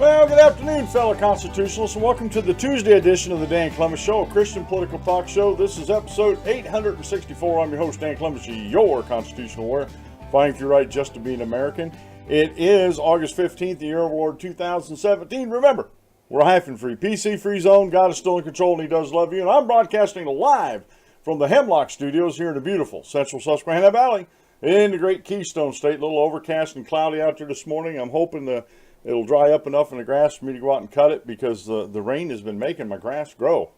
Well, good afternoon, fellow constitutionalists, and welcome to the Tuesday edition of the Dan Clemens Show, a Christian political talk show. This is episode 864. I'm your host, Dan Clemens, your constitutional warrior, fighting through right just to be an American. It is August 15th, the year of Lord 2017. Remember, we're hyphen-free, PC-free zone. God is still in control, and He does love you. And I'm broadcasting live from the Hemlock Studios here in the beautiful Central Susquehanna Valley in the great Keystone State. A little overcast and cloudy out there this morning. I'm hoping it'll dry up enough in the grass for me to go out and cut it, because the rain has been making my grass grow.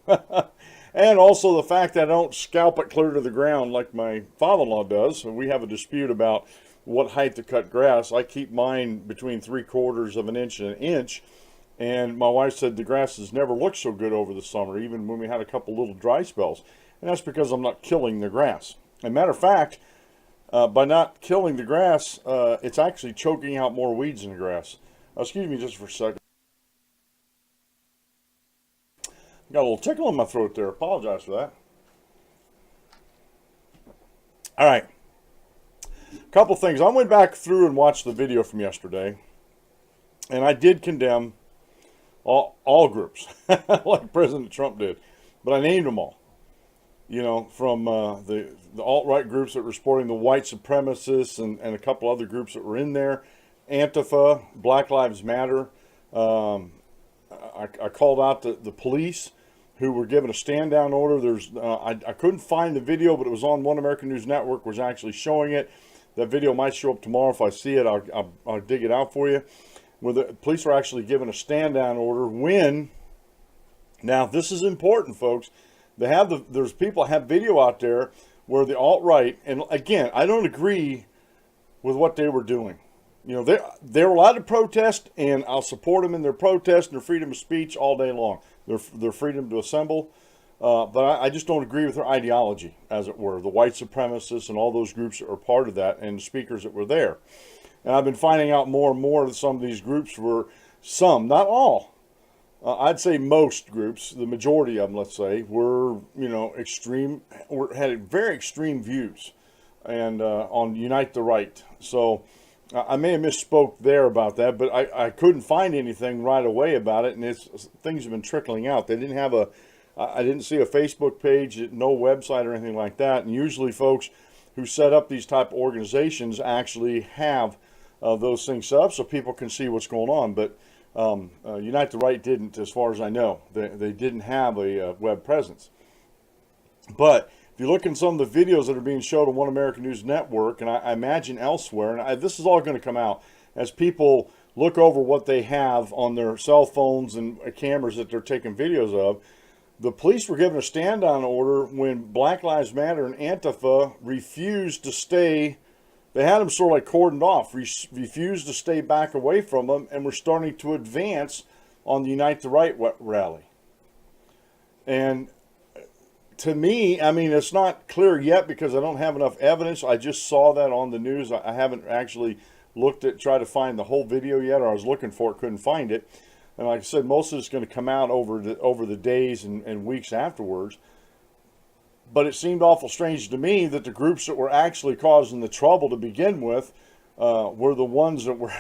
And also the fact that I don't scalp it clear to the ground like my father-in-law does. We have a dispute about what height to cut grass. I keep mine between 3/4 of an inch and an inch. And my wife said the grass has never looked so good over the summer, even when we had a couple little dry spells. And that's because I'm not killing the grass. As a matter of fact, by not killing the grass, it's actually choking out more weeds in the grass. Excuse me just for a second. Got a little tickle in my throat there. Apologize for that. All right. A couple things. I went back through and watched the video from yesterday, and I did condemn all groups, like President Trump did, but I named them all. You know, from the alt-right groups that were supporting the white supremacists and a couple other groups that were in there. Antifa, Black Lives Matter. I called out the police who were given a stand-down order. I couldn't find the video, but it was on One American News Network, was actually showing it. That video might show up tomorrow. If I see it, I'll dig it out for you. Where the police were actually given a stand-down order when, now this is important, folks, there's people have video out there where the alt-right, and again, I don't agree with what they were doing. You know, they're allowed to protest, and I'll support them in their protest and their freedom of speech all day long. Their freedom to assemble. But I just don't agree with their ideology, as it were. The white supremacists and all those groups that are part of that, and the speakers that were there. And I've been finding out more and more that some of these groups were, some, not all, I'd say most groups, the majority of them, let's say, were, you know, had very extreme views and on Unite the Right. So I may have misspoke there about that, but I couldn't find anything right away about it, and things have been trickling out. They didn't have I didn't see a Facebook page, no website or anything like that. And usually folks who set up these type of organizations actually have those things set up so people can see what's going on. But Unite the Right didn't, as far as I know. They didn't have a web presence. But if you look in some of the videos that are being shown on One American News Network, and I imagine elsewhere, and this is all going to come out as people look over what they have on their cell phones and cameras that they're taking videos of. The police were given a stand-down order when Black Lives Matter and Antifa refused to stay. They had them sort of like cordoned off, refused to stay back away from them, and were starting to advance on the Unite the Right rally. And to me, I mean, it's not clear yet because I don't have enough evidence. I just saw that on the news. I haven't actually tried to find the whole video yet, or I was looking for it, couldn't find it. And like I said, most of it's going to come out over the days and weeks afterwards. But it seemed awful strange to me that the groups that were actually causing the trouble to begin with were the ones that were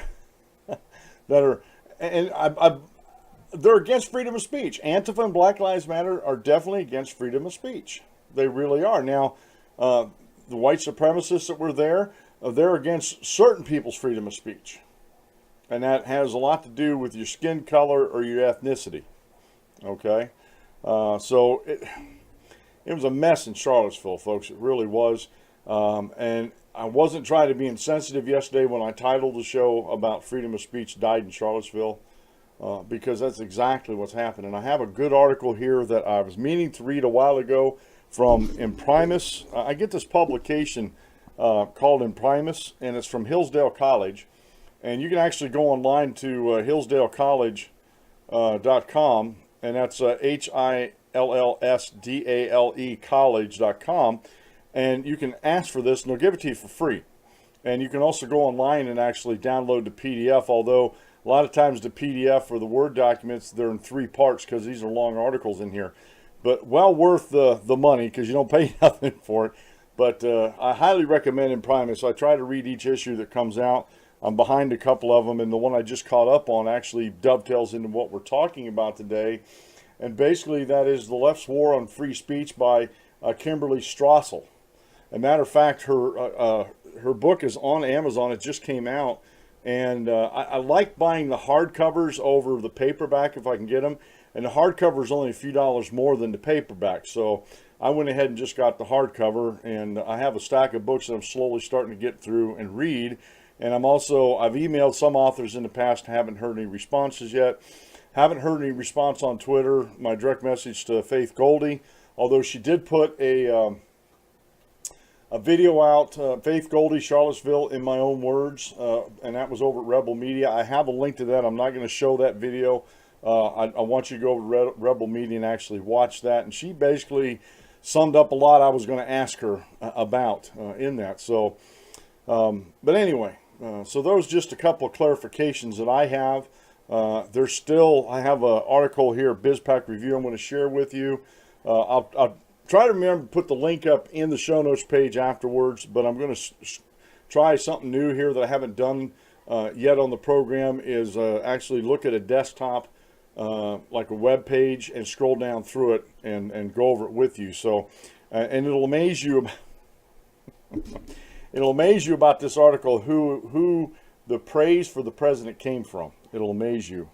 they're against freedom of speech. Antifa and Black Lives Matter are definitely against freedom of speech. They really are. Now, the white supremacists that were there, they're against certain people's freedom of speech. And that has a lot to do with your skin color or your ethnicity. Okay? So it was a mess in Charlottesville, folks. It really was. And I wasn't trying to be insensitive yesterday when I titled the show about freedom of speech died in Charlottesville, because that's exactly what's happened. And I have a good article here that I was meaning to read a while ago from Imprimis. I get this publication called Imprimis, and it's from Hillsdale College. And you can actually go online to hillsdalecollege.com, and that's HILLSDALE college.com, and you can ask for this and they'll give it to you for free. And you can also go online and actually download the PDF, although a lot of times the PDF or the Word documents, they're in 3 parts because these are long articles in here. But well worth the money because you don't pay nothing for it. But I highly recommend Imprimis. I try to read each issue that comes out. I'm behind a couple of them, and the one I just caught up on actually dovetails into what we're talking about today. And basically, that is The Left's War on Free Speech by Kimberly Strassel. As a matter of fact, her book is on Amazon. It just came out. And I like buying the hardcovers over the paperback if I can get them. And the hardcover is only a few dollars more than the paperback. So I went ahead and just got the hardcover. And I have a stack of books that I'm slowly starting to get through and read. And I've emailed some authors in the past, haven't heard any responses yet. Haven't heard any response on Twitter. My direct message to Faith Goldie, although she did put a video out, Faith Goldie, Charlottesville, in my own words, and that was over at Rebel Media. I have a link to that. I'm not going to show that video. I want you to go over to Rebel Media and actually watch that. And she basically summed up a lot I was going to ask her about in that. So, but anyway. So those just a couple of clarifications that I have. I have an article here, BizPack Review, I'm going to share with you. I'll try to remember to put the link up in the show notes page afterwards, but I'm going to try something new here that I haven't done yet on the program, is actually look at a desktop, like a web page, and scroll down through it and go over it with you. So, and it'll amaze you. It'll amaze you about this article who the praise for the president came from. It'll amaze you.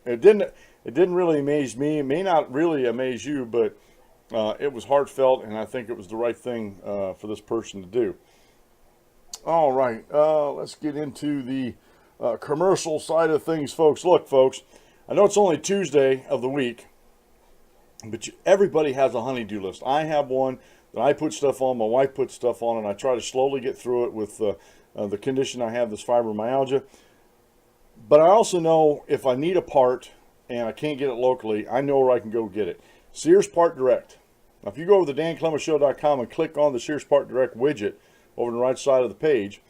It didn't really amaze me. It may not really amaze you, but it was heartfelt, and I think it was the right thing for this person to do. All right, let's get into the commercial side of things, folks. Look, folks, I know it's only Tuesday of the week, but everybody has a honey-do list. I have one that I put stuff on, my wife puts stuff on, and I try to slowly get through it with the condition I have, this fibromyalgia. But I also know if I need a part and I can't get it locally, I know where I can go get it. Sears Part Direct. Now, if you go over to danclemenshow.com and click on the Sears Part Direct widget over on the right side of the page,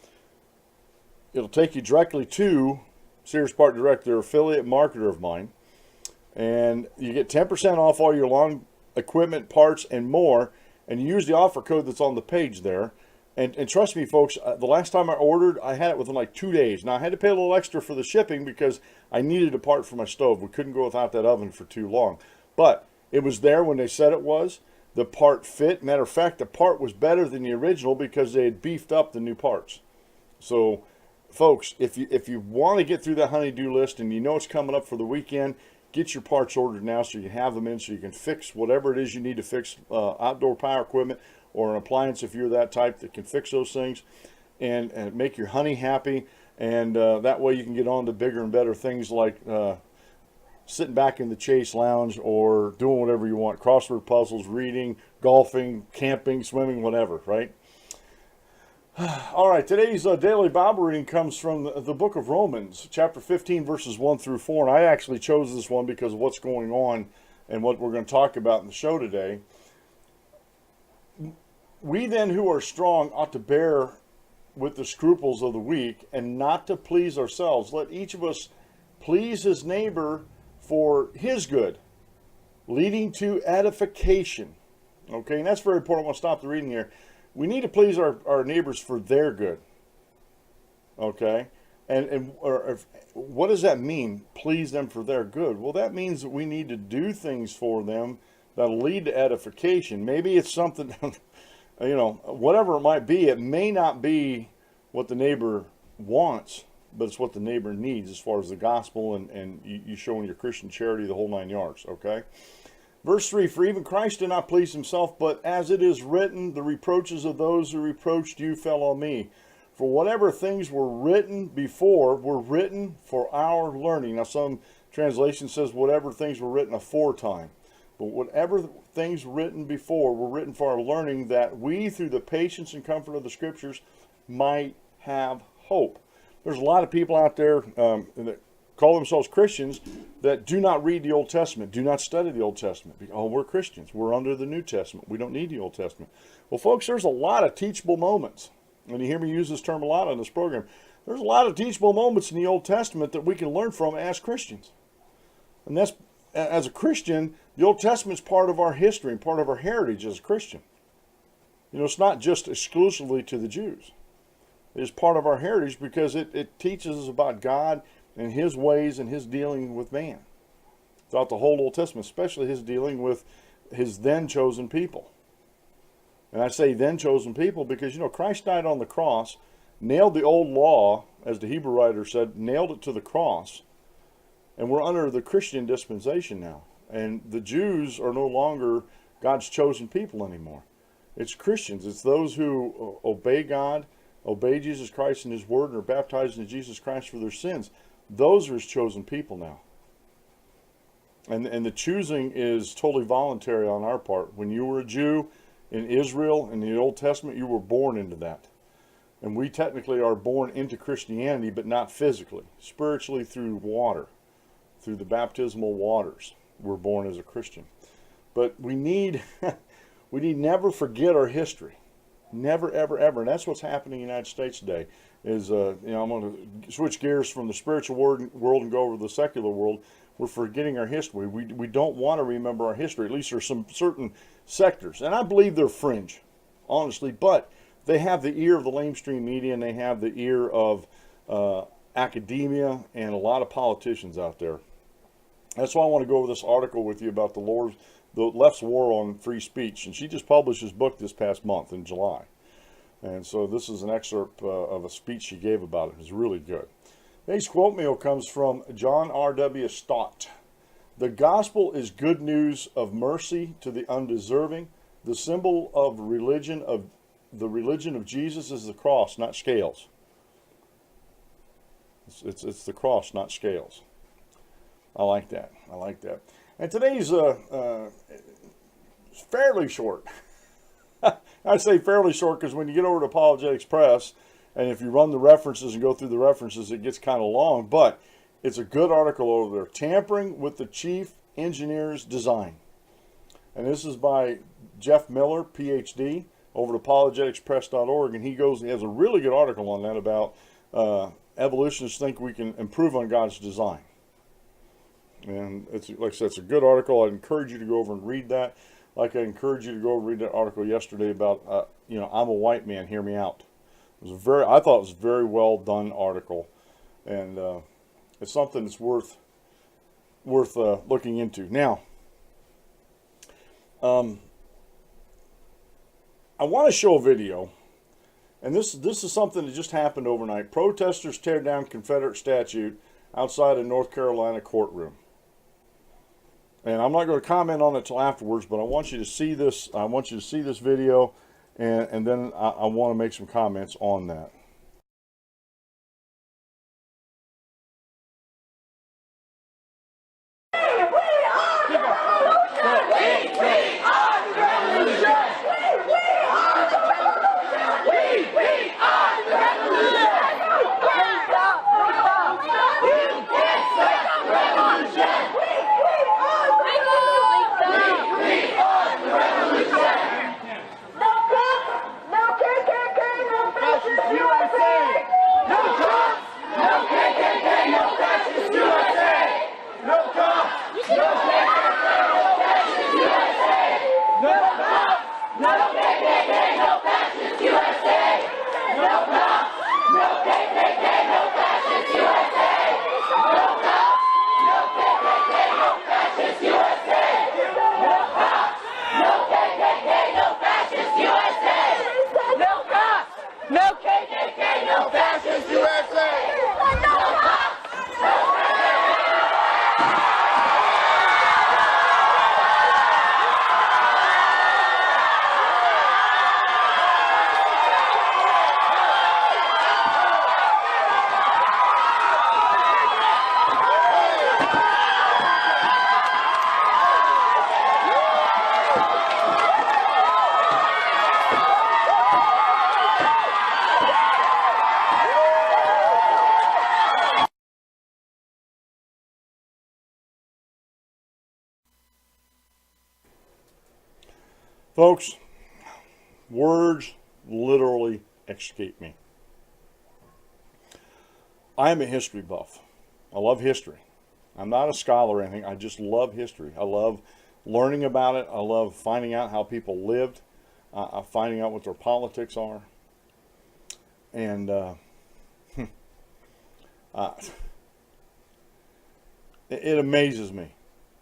it'll take you directly to Sears Part Direct. They're an affiliate marketer of mine. And you get 10% off all your lawn equipment, parts, and more. And you use the offer code that's on the page there. And trust me, folks, the last time I ordered, I had it within like 2 days. Now, I had to pay a little extra for the shipping because I needed a part for my stove. We couldn't go without that oven for too long. But it was there when they said it was. The part fit. Matter of fact, the part was better than the original because they had beefed up the new parts. So, folks, if you want to get through that honey-do list and you know it's coming up for the weekend, get your parts ordered now so you can have them in so you can fix whatever it is you need to fix, outdoor power equipment or an appliance if you're that type that can fix those things, and make your honey happy. And that way you can get on to bigger and better things like sitting back in the Chase Lounge or doing whatever you want. Crossword puzzles, reading, golfing, camping, swimming, whatever, right? All right, today's daily Bible reading comes from the book of Romans, chapter 15, verses 1 through 4. And I actually chose this one because of what's going on and what we're going to talk about in the show today. We then who are strong ought to bear with the scruples of the weak and not to please ourselves. Let each of us please his neighbor for his good, leading to edification. Okay, and that's very important. I want to stop the reading here. We need to please our neighbors for their good. Okay, what does that mean? Please them for their good. Well, that means that we need to do things for them that'll lead to edification. Maybe it's something, whatever it might be. It may not be what the neighbor wants, but it's what the neighbor needs as far as the gospel and you showing your Christian charity, the whole 9 yards. Okay. Verse 3, for even Christ did not please himself, but as it is written, the reproaches of those who reproached you fell on me. For whatever things were written before were written for our learning. Now some translation says whatever things were written aforetime. But whatever things written before were written for our learning, that we through the patience and comfort of the scriptures might have hope. There's a lot of people out there that call themselves Christians that do not read the Old Testament, do not study the Old Testament. Oh, we're Christians. We're under the New Testament. We don't need the Old Testament. Well, folks, there's a lot of teachable moments. And you hear me use this term a lot on this program. There's a lot of teachable moments in the Old Testament that we can learn from as Christians. And that's, as a Christian, the Old Testament's part of our history and part of our heritage as a Christian. It's not just exclusively to the Jews. is part of our heritage because it teaches us about God and his ways and his dealing with man. Throughout the whole Old Testament, especially his dealing with his then chosen people. And I say then chosen people because, you know, Christ died on the cross, nailed the old law, as the Hebrew writer said, nailed it to the cross. And we're under the Christian dispensation now. And the Jews are no longer God's chosen people anymore. It's Christians. It's those who obey God, obey Jesus Christ and his word, and are baptized in Jesus Christ for their sins. Those are his chosen people now. And the choosing is totally voluntary on our part. When you were a Jew in Israel in the Old Testament, you were born into that. And we technically are born into Christianity, but not physically. Spiritually through water, through the baptismal waters, we're born as a Christian. But we need never forget our history. Never, ever, ever. And that's what's happening in the United States today. Is I'm going to switch gears from the spiritual world and go over to the secular world. We're forgetting our history. We don't want to remember our history. At least there's some certain sectors, and I believe they're fringe, honestly. But they have the ear of the lamestream media, and they have the ear of academia and a lot of politicians out there. That's why I want to go over this article with you about the left's war on free speech. And she just published this book this past month in July. And so this is an excerpt of a speech she gave about it. It's really good. Today's quote meal comes from John R.W. Stott. The gospel is good news of mercy to the undeserving. The symbol of the religion of Jesus is the cross, not scales. It's the cross, not scales. I like that. I like that. And today's fairly short. I say fairly short because when you get over to Apologetics Press, and if you run the references and go through the references, it gets kind of long, but it's a good article over there. Tampering with the Chief Engineer's Design. And this is by Jeff Miller, PhD, over at apologeticspress.org, and he has a really good article on that about evolutionists think we can improve on God's design. And it's, like I said, it's a good article. I'd encourage you to go over and read that. Like I encourage you to go and read that article yesterday about, I'm a white man, hear me out. It was I thought it was a very well done article, and it's something that's worth looking into. Now, I want to show a video, and this is something that just happened overnight. Protesters tear down Confederate statue outside a North Carolina courtroom. And I'm not going to comment on it till afterwards, but I want you to see this. I want you to see this video, and then I want to make some comments on that. Folks, words literally escape me. I am a history buff. I love history. I'm not a scholar or anything. I just love history. I love learning about it. I love finding out how people lived, finding out what their politics are. And uh, it amazes me.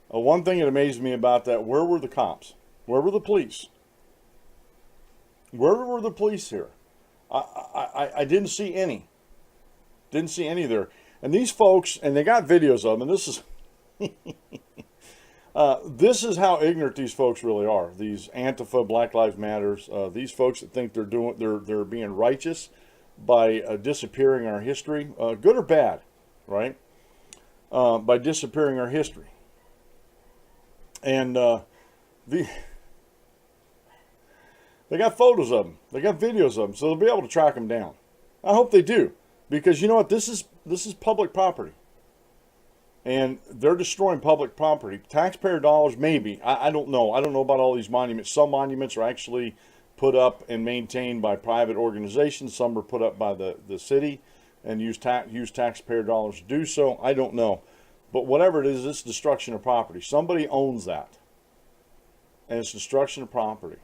One thing that amazed me about that, where were the cops? Where were the police? Where were the police here? I didn't see any. Didn't see any there. And these folks, and they got videos of them, and this is how ignorant these folks really are. These Antifa, Black Lives Matters, these folks that think they're being righteous by disappearing our history, good or bad, right? By disappearing our history. And they got photos of them. They got videos of them, so they'll be able to track them down. I hope they do, because you know what? This is public property, and they're destroying public property. Taxpayer dollars, maybe. I don't know. I don't know about all these monuments. Some monuments are actually put up and maintained by private organizations. Some are put up by the city and use taxpayer dollars to do so. I don't know. But whatever it is, it's destruction of property. Somebody owns that. And it's destruction of property.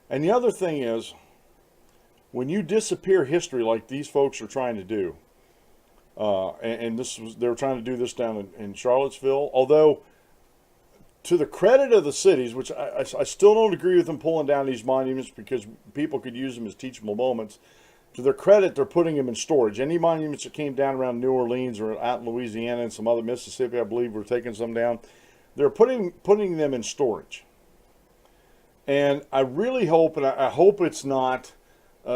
And the other thing is, when you disappear history like these folks are trying to do, they were trying to do this down in Charlottesville, although to the credit of the cities, which I still don't agree with them pulling down these monuments because people could use them as teachable moments. To their credit, they're putting them in storage. Any monuments that came down around New Orleans or out in Louisiana and some other Mississippi, I believe, were taking some down. They're putting them in storage. And I really hope, and I hope it's not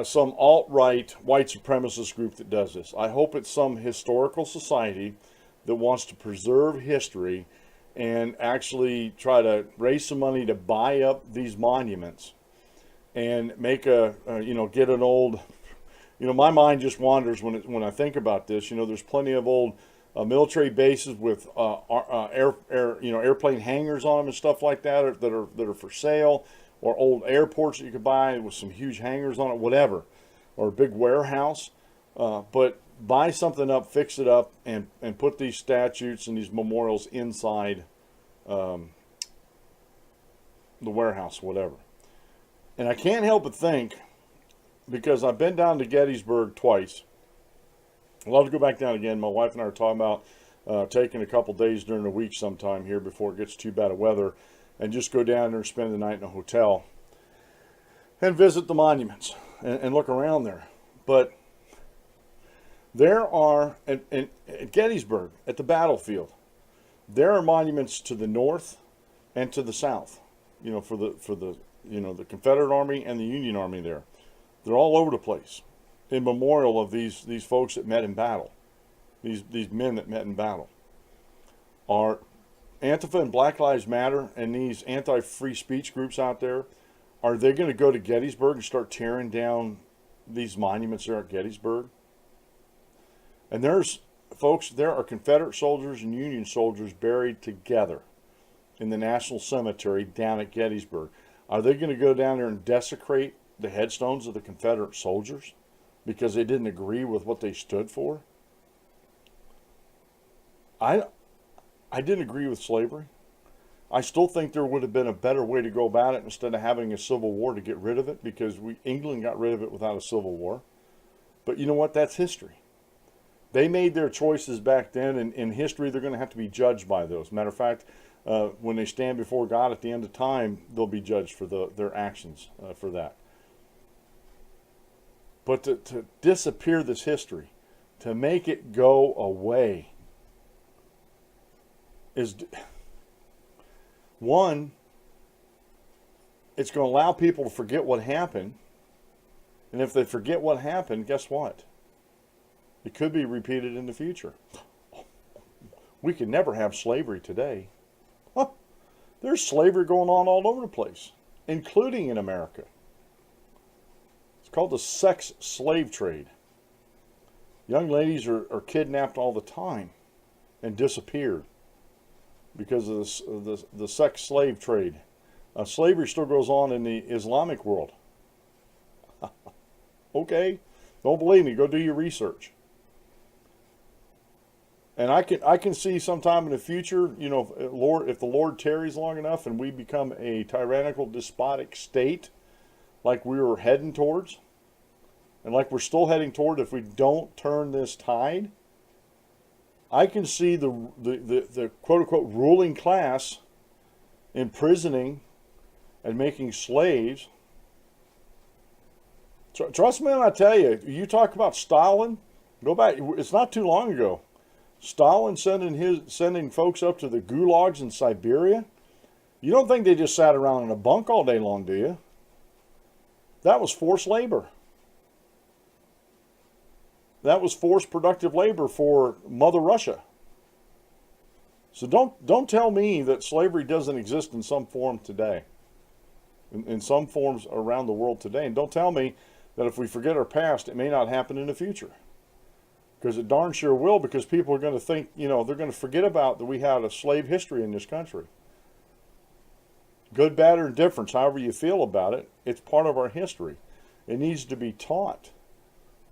some alt-right white supremacist group that does this. I hope it's some historical society that wants to preserve history and actually try to raise some money to buy up these monuments and make get an old. My mind just wanders when I think about this. There's plenty of old military bases with airplane hangars on them and stuff like that that are for sale, or old airports that you could buy with some huge hangars on it, whatever, or a big warehouse. But buy something up, fix it up, and put these statues and these memorials inside the warehouse, whatever. And I can't help but think, because I've been down to Gettysburg twice. I'd love to go back down again. My wife and I are talking about taking a couple days during the week sometime here before it gets too bad of weather, and just go down there and spend the night in a hotel and visit the monuments and look around there. But there are, at Gettysburg, at the battlefield, there are monuments to the north and to the south, for the Confederate Army and the Union Army there. They're all over the place in memorial of these folks that met in battle, these men that met in battle. Are Antifa and Black Lives Matter and these anti-free speech groups out there, are they going to go to Gettysburg and start tearing down these monuments there at Gettysburg? And there are Confederate soldiers and Union soldiers buried together in the National Cemetery down at Gettysburg. Are they going to go down there and desecrate the headstones of the Confederate soldiers because they didn't agree with what they stood for? I didn't agree with slavery. I still think there would have been a better way to go about it instead of having a civil war to get rid of it, because England got rid of it without a civil war. But you know what? That's history. They made their choices back then, and in history they're going to have to be judged by those. Matter of fact, when they stand before God at the end of time, they'll be judged for their actions for that. But to disappear this history, to make it go away, is one, it's going to allow people to forget what happened. And if they forget what happened, guess what? It could be repeated in the future. We could never have slavery today. Huh. There's slavery going on all over the place, including in America. It's called the sex slave trade. Young ladies are kidnapped all the time and disappeared because of the sex slave trade. Slavery still goes on in the Islamic world. Okay, don't believe me, go do your research. And I can see sometime in the future, if the Lord tarries long enough and we become a tyrannical, despotic state like we were heading towards, and like we're still heading toward, if we don't turn this tide, I can see the quote-unquote ruling class imprisoning and making slaves. Trust me when I tell you, you talk about Stalin, go back, it's not too long ago. Stalin sending folks up to the gulags in Siberia. You don't think they just sat around in a bunk all day long, do you? That was forced labor. That was forced productive labor for Mother Russia. So don't tell me that slavery doesn't exist in some form today, in some forms around the world today. And don't tell me that if we forget our past, it may not happen in the future. Because it darn sure will, because people are going to think, they're going to forget about that we had a slave history in this country. Good, bad, or indifference, however you feel about it, it's part of our history. It needs to be taught.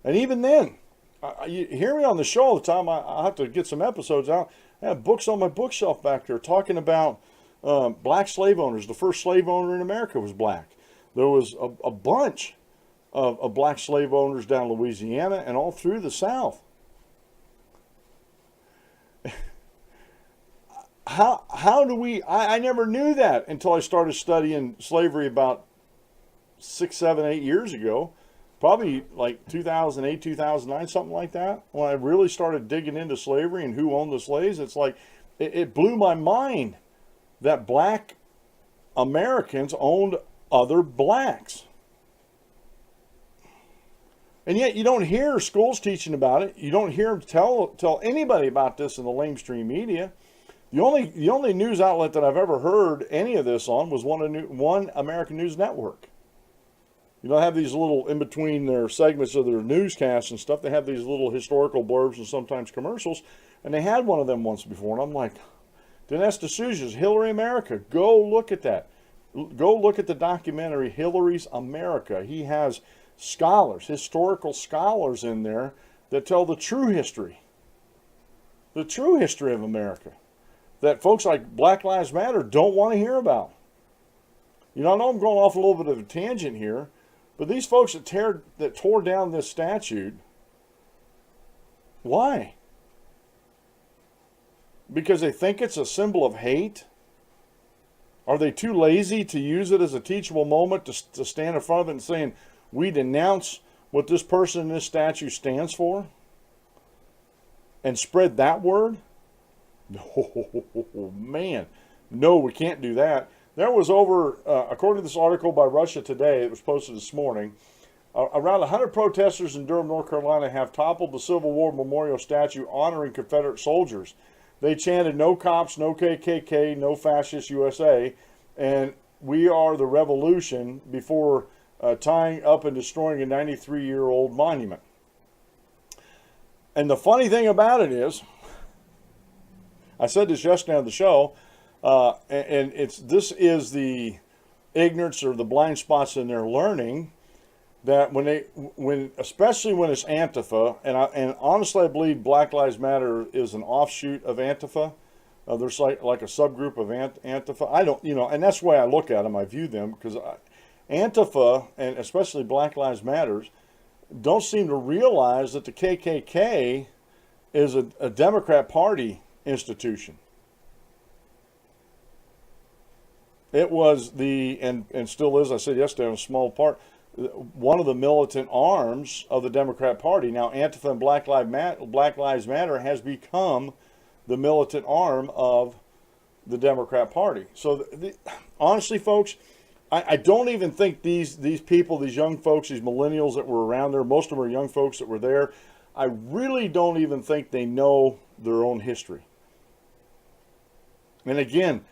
And even then, you hear me on the show all the time. I have to get some episodes out. I have books on my bookshelf back there talking about black slave owners. The first slave owner in America was black. There was a bunch of black slave owners down Louisiana and all through the South. How do we, I never knew that until I started studying slavery about 6, 7, 8 years ago. Probably like 2008, 2009, something like that. When I really started digging into slavery and who owned the slaves, it's like, it blew my mind that black Americans owned other blacks. And yet you don't hear schools teaching about it. You don't hear them tell anybody about this in the lamestream media. The only news outlet that I've ever heard any of this on was One American News Network. They have these little, in between their segments of their newscasts and stuff, they have these little historical blurbs and sometimes commercials. And they had one of them once before. And I'm like, Dinesh D'Souza's Hillary America. Go look at that. Go look at the documentary Hillary's America. He has scholars, historical scholars in there that tell the true history. The true history of America. That folks like Black Lives Matter don't want to hear about. I know I'm going off a little bit of a tangent here, but these folks that tore down this statute, why? Because they think it's a symbol of hate? Are they too lazy to use it as a teachable moment to stand in front of it and saying, we denounce what this person in this statute stands for? And spread that word? No, man. No, we can't do that. There was according to this article by Russia Today, it was posted this morning, around 100 protesters in Durham, North Carolina have toppled the Civil War memorial statue honoring Confederate soldiers. They chanted, no cops, no KKK, no fascist USA, and we are the revolution before tying up and destroying a 93-year-old monument. And the funny thing about it is, I said this yesterday on the show, and this is the ignorance or the blind spots in their learning, that especially when it's Antifa, and honestly I believe Black Lives Matter is an offshoot of Antifa. There's like a subgroup of Antifa. I don't, and that's the way I look at them. I view them because Antifa and especially Black Lives Matter don't seem to realize that the KKK is a Democrat Party institution. It was and still is, I said yesterday, in a small part, one of the militant arms of the Democrat Party. Now, Antifa and Black Lives Matter has become the militant arm of the Democrat Party. So, honestly, folks, I don't even think these people, these young folks, these millennials that were around there, most of them are young folks that were there, I really don't even think they know their own history. And again,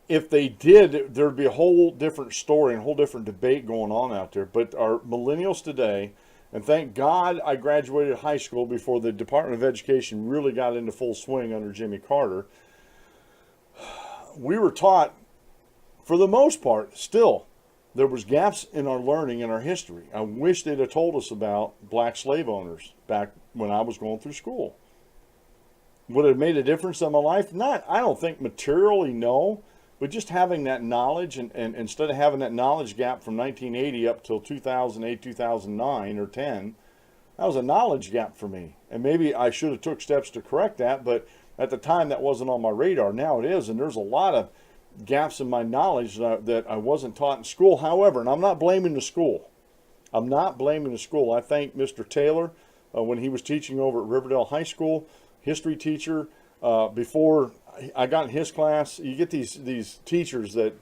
if they did, there'd be a whole different story and a whole different debate going on out there. But our millennials today, and thank God I graduated high school before the Department of Education really got into full swing under Jimmy Carter, we were taught, for the most part, still, there was gaps in our learning and our history. I wish they'd have told us about black slave owners back when I was going through school. Would it have made a difference in my life? Not, I don't think materially, no. but just having that knowledge, and instead of having that knowledge gap from 1980 up till 2008, 2009, or 10, that was a knowledge gap for me. And maybe I should have took steps to correct that, but at the time that wasn't on my radar. Now it is, and there's a lot of gaps in my knowledge that I wasn't taught in school. However, and I'm not blaming the school. I'm not blaming the school. I thank Mr. Taylor when he was teaching over at Riverdale High School, history teacher. Before I got in his class, you get these teachers that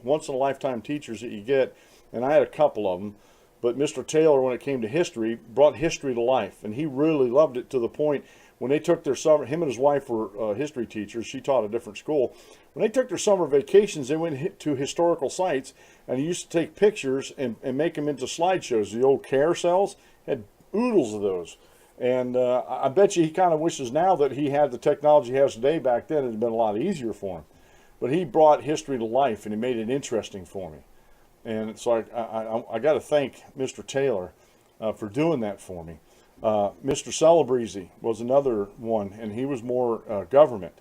once in a lifetime teachers that you get, and I had a couple of them. But Mr. Taylor, when it came to history, brought history to life, and he really loved it to the point when they took their summer. Him and his wife were history teachers. She taught at a different school. When they took their summer vacations, they went to historical sites, and he used to take pictures and make them into slideshows. The old carousels had oodles of those. And I bet you he kind of wishes now that he had the technology he has today. Back then, it had been a lot easier for him. But he brought history to life, and he made it interesting for me. And so I got to thank Mr. Taylor for doing that for me. Mr. Celebrezzi was another one, and he was more government.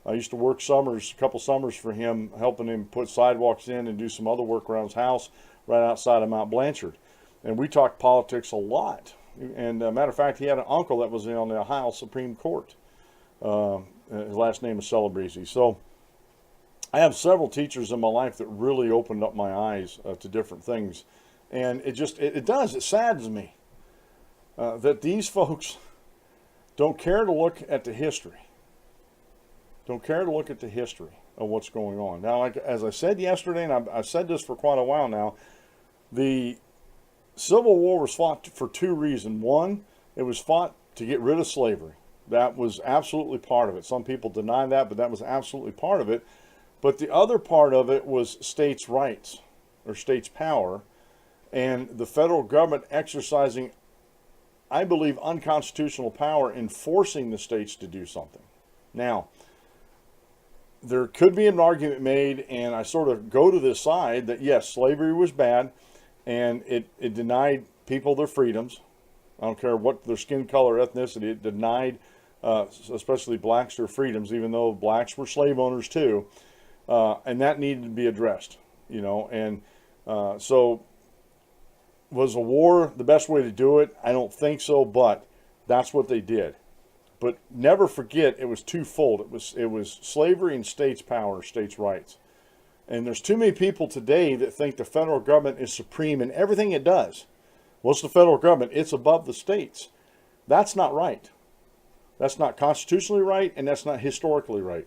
I used to work a couple summers for him, helping him put sidewalks in and do some other work around his house right outside of Mount Blanchard. And we talked politics a lot. And matter of fact, he had an uncle that was on the Ohio Supreme Court. His last name is Celebrezzi. So I have several teachers in my life that really opened up my eyes to different things. And it saddens me that these folks don't care to look at the history. Don't care to look at the history of what's going on. Now, like, as I said yesterday, and I've said this for quite a while now, the Civil War was fought for two reasons. One, it was fought to get rid of slavery. That was absolutely part of it. Some people deny that, but that was absolutely part of it. But the other part of it was states' rights, or states' power, and the federal government exercising, I believe, unconstitutional power in forcing the states to do something. Now, there could be an argument made, and I sort of go to this side, that yes, slavery was bad, and it denied people their freedoms. I don't care what their skin color, ethnicity, it denied, especially blacks, their freedoms, even though blacks were slave owners too. And that needed to be addressed, you know. And so was a war the best way to do it? I don't think so, but that's what they did. But never forget, it was twofold. It was slavery and states' power, states' rights. And there's too many people today that think the federal government is supreme in everything it does. What's the federal government? It's above the states. That's not right. That's not constitutionally right, and that's not historically right.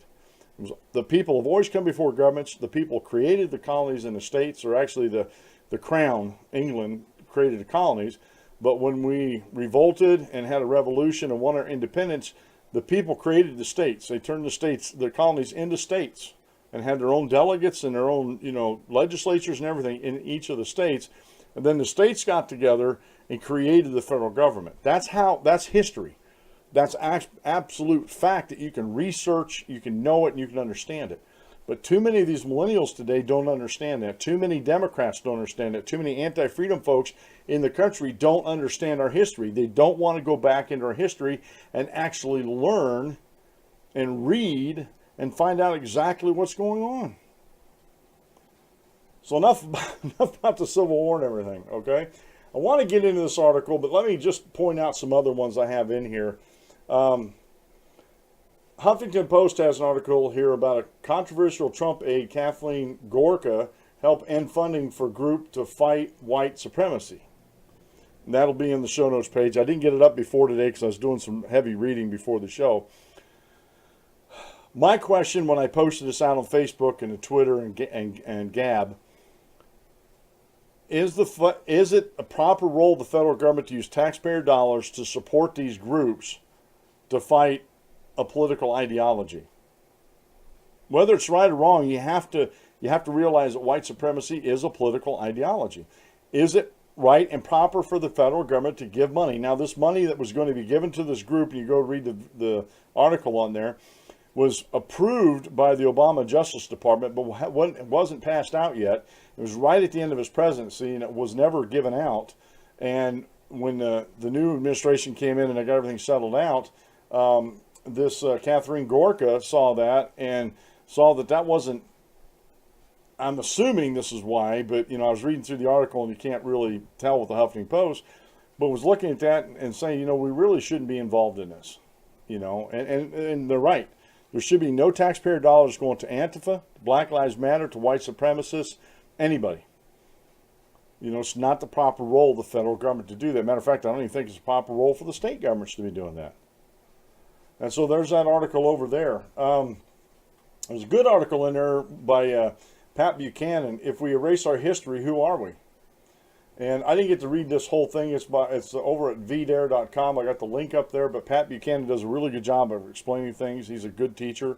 The people have always come before governments. The people created the colonies and the states, or actually the crown, England, created the colonies. But when we revolted and had a revolution and won our independence, the people created the states. They turned the colonies into states and had their own delegates and their own, legislatures and everything in each of the states. And then the states got together and created the federal government. That's history. That's absolute fact that you can research, you can know it, and you can understand it. But too many of these millennials today don't understand that. Too many Democrats don't understand that. Too many anti-freedom folks in the country don't understand our history. They don't want to go back into our history and actually learn and read and find out exactly what's going on. So enough about the Civil War and everything, okay? I want to get into this article, but let me just point out some other ones I have in here. Huffington Post has an article here about a controversial Trump aide, Kathleen Gorka, help end funding for group to fight white supremacy. And that'll be in the show notes page. I didn't get it up before today because I was doing some heavy reading before the show. My question when I posted this out on Facebook and Twitter and Gab, is it a proper role of the federal government to use taxpayer dollars to support these groups to fight a political ideology? Whether it's right or wrong, you have to realize that white supremacy is a political ideology. Is it right and proper for the federal government to give money? Now, this money that was going to be given to this group, and you go read the article on there, was approved by the Obama Justice Department, but it wasn't passed out yet. It was right at the end of his presidency, and it was never given out. And when the new administration came in and they got everything settled out, this Kathleen Gorka saw that and saw that wasn't I'm assuming this is why, but I was reading through the article and you can't really tell with the Huffington Post, but was looking at that and saying, we really shouldn't be involved in this, and they're right. There should be no taxpayer dollars going to Antifa, to Black Lives Matter, to white supremacists, anybody. It's not the proper role of the federal government to do that. Matter of fact, I don't even think it's the proper role for the state governments to be doing that. And so there's that article over there. There's a good article in there by Pat Buchanan. If we erase our history, who are we? And I didn't get to read this whole thing. It's over at vdare.com. I got the link up there. But Pat Buchanan does a really good job of explaining things. He's a good teacher.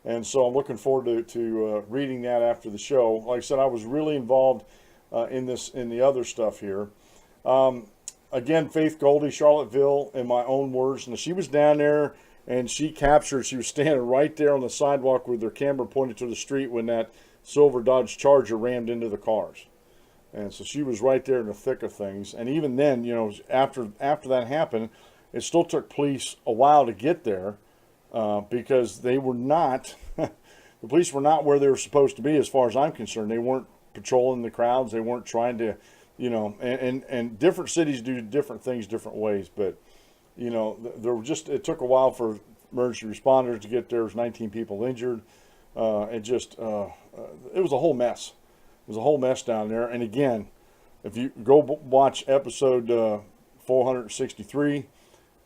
And so I'm looking forward to reading that after the show. Like I said, I was really involved in the other stuff here. Again, Faith Goldie, Charlottesville, in my own words. And she was down there. And she was standing right there on the sidewalk with her camera pointed to the street when that silver Dodge Charger rammed into the cars. And so she was right there in the thick of things. And even then, after that happened, it still took police a while to get there because they were not, the police were not where they were supposed to be as far as I'm concerned. They weren't patrolling the crowds. They weren't trying to, and different cities do different things different ways. But, it took a while for emergency responders to get there. There was 19 people injured. It was a whole mess. It was a whole mess down there. And again, if you go watch episode 463,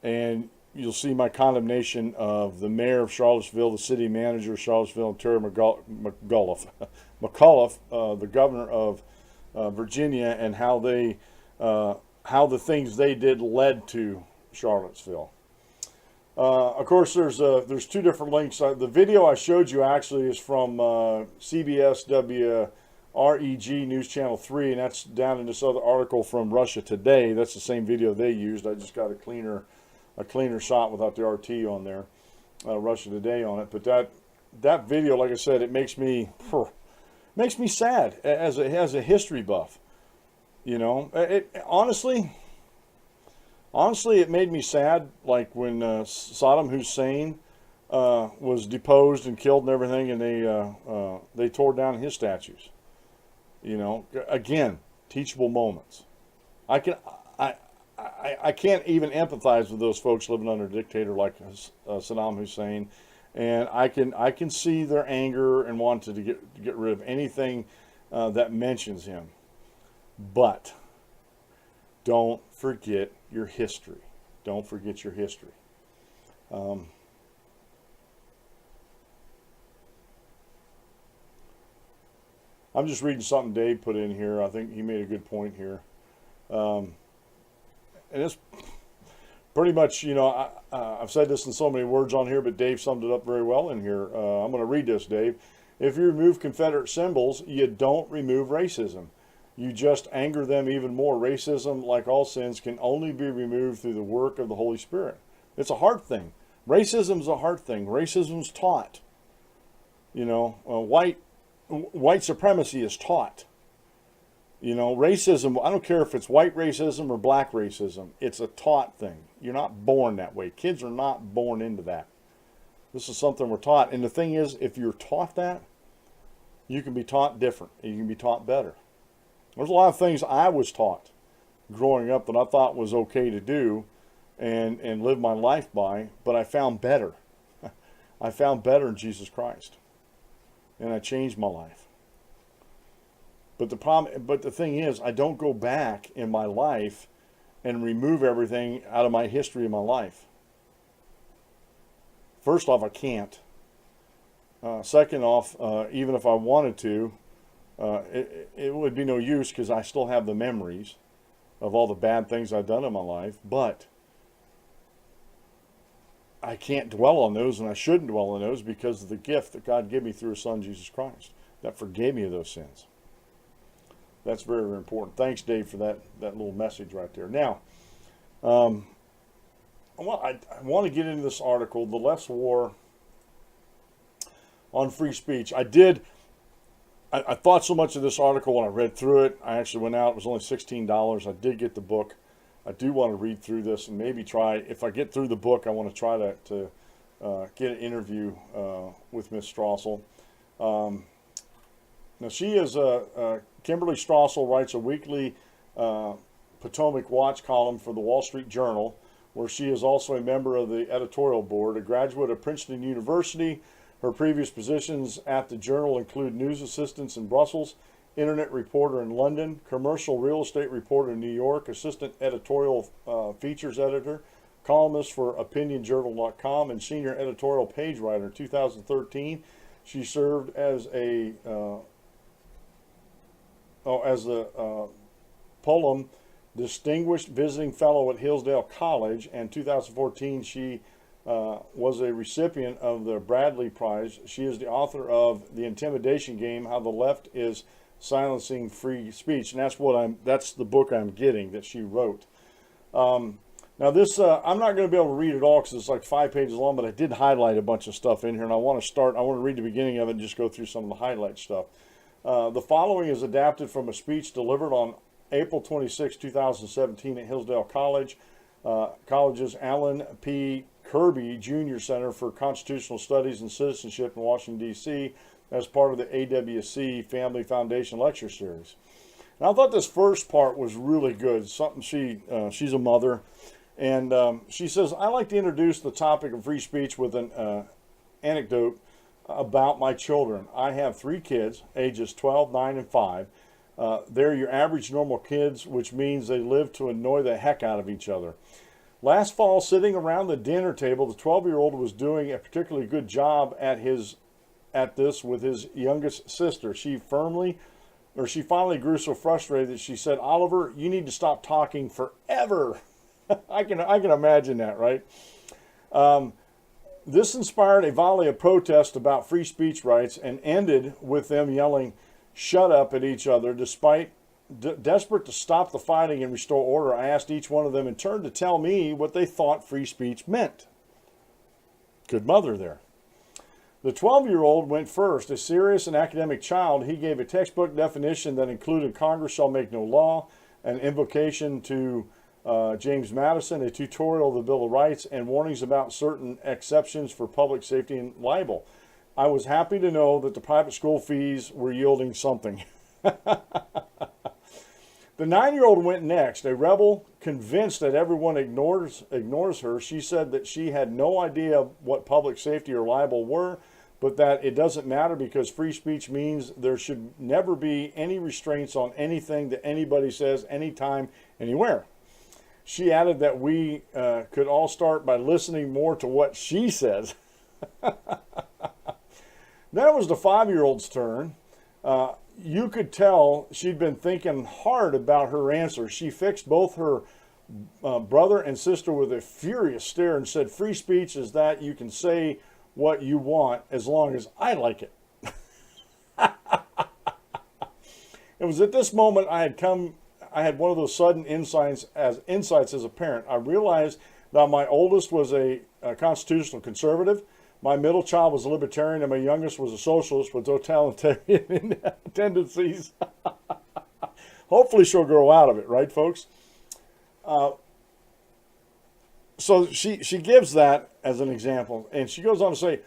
and you'll see my condemnation of the mayor of Charlottesville, the city manager of Charlottesville, and Terry McAuliffe, the governor of Virginia, and how the things they did led to Charlottesville. Of course, there's two different links. The video I showed you actually is from CBS WREG News Channel 3, and that's down in this other article from Russia Today. That's the same video they used. I just got a cleaner shot without the RT on there, Russia Today on it. But that video, like I said, it makes me sad as a history buff. Honestly, it made me sad, like when Saddam Hussein was deposed and killed and everything, and they tore down his statues. Again, teachable moments. I can't even empathize with those folks living under a dictator like Saddam Hussein, and I can see their anger and wanting to get rid of anything that mentions him. But don't forget your history. Don't forget your history. I'm just reading something Dave put in here. I think he made a good point here. And it's pretty much, I've said this in so many words on here, but Dave summed it up very well in here. I'm going to read this, Dave. If you remove Confederate symbols, you don't remove racism. You just anger them even more. Racism, like all sins, can only be removed through the work of the Holy Spirit. It's a hard thing. Racism is a hard thing. Racism's taught. White supremacy is taught. Racism, I don't care if it's white racism or black racism. It's a taught thing. You're not born that way. Kids are not born into that. This is something we're taught. And the thing is, if you're taught that, you can be taught different. And you can be taught better. There's a lot of things I was taught growing up that I thought was okay to do and live my life by, but I found better. I found better in Jesus Christ. And I changed my life. But the thing is, I don't go back in my life and remove everything out of my history of my life. First off, I can't. Second off, even if I wanted to, it would be no use because I still have the memories of all the bad things I've done in my life, but I can't dwell on those, and I shouldn't dwell on those because of the gift that God gave me through His Son, Jesus Christ, that forgave me of those sins. That's very, very important. Thanks, Dave, for that little message right there. Now, I want to get into this article, The Left's War on Free Speech. I thought so much of this article when I read through it. I actually went out. It was only $16. I did get the book. I do want to read through this and maybe try. If I get through the book, I want to try to get an interview with Miss Strassel. Now she is Kimberly Strassel writes a weekly Potomac Watch column for the Wall Street Journal, where she is also a member of the editorial board. A graduate of Princeton University, her previous positions at the Journal include news assistants in Brussels, internet reporter in London, commercial real estate reporter in New York, assistant editorial features editor, columnist for opinionjournal.com, and senior editorial page writer. In 2013, she served as the Pullum Distinguished Visiting Fellow at Hillsdale College, and 2014 she was a recipient of the Bradley Prize. She is the author of The Intimidation Game: How the Left is Silencing Free Speech, and that's the book I'm getting that she wrote. Now this I'm not going to be able to read it all because it's like 5 pages long, but I did highlight a bunch of stuff in here, and I want to read the beginning of it and just go through some of the highlight stuff. The following is adapted from a speech delivered on April 26, 2017 at Hillsdale College, college's Allen P. Kirby Jr. Center for Constitutional Studies and Citizenship in Washington, D.C., as part of the AWC Family Foundation Lecture Series. And I thought this first part was really good. Something she's a mother, and she says, I like to introduce the topic of free speech with an anecdote about my children. I have 3 kids, ages 12, 9, and 5. They're your average normal kids, which means they live to annoy the heck out of each other. Last fall, sitting around the dinner table, the 12-year-old was doing a particularly good job at this with his youngest sister. She finally grew so frustrated that she said, Oliver, you need to stop talking forever. I can imagine that, right? This inspired a volley of protest about free speech rights and ended with them yelling, shut up at each other. Despite desperate to stop the fighting and restore order, I asked each one of them in turn to tell me what they thought free speech meant. Good mother there. The 12-year-old went first. A serious and academic child, he gave a textbook definition that included Congress shall make no law, an invocation to James Madison, a tutorial of the Bill of Rights, and warnings about certain exceptions for public safety and libel. I was happy to know that the private school fees were yielding something. The 9-year-old went next. A rebel, convinced that everyone ignores her, she said that she had no idea what public safety or libel were, but that it doesn't matter because free speech means there should never be any restraints on anything that anybody says, anytime, anywhere. She added that we could all start by listening more to what she says. Then it was the 5-year-old's turn. You could tell she'd been thinking hard about her answer. She fixed both her brother and sister with a furious stare and said, free speech is that you can say what you want as long as I like it. It was at this moment I had one of those sudden insights as a parent. I realized that my oldest was a constitutional conservative, my middle child was a libertarian, and my youngest was a socialist with totalitarian tendencies. Hopefully she'll grow out of it, right, folks? So she gives that as an example, and she goes on to say,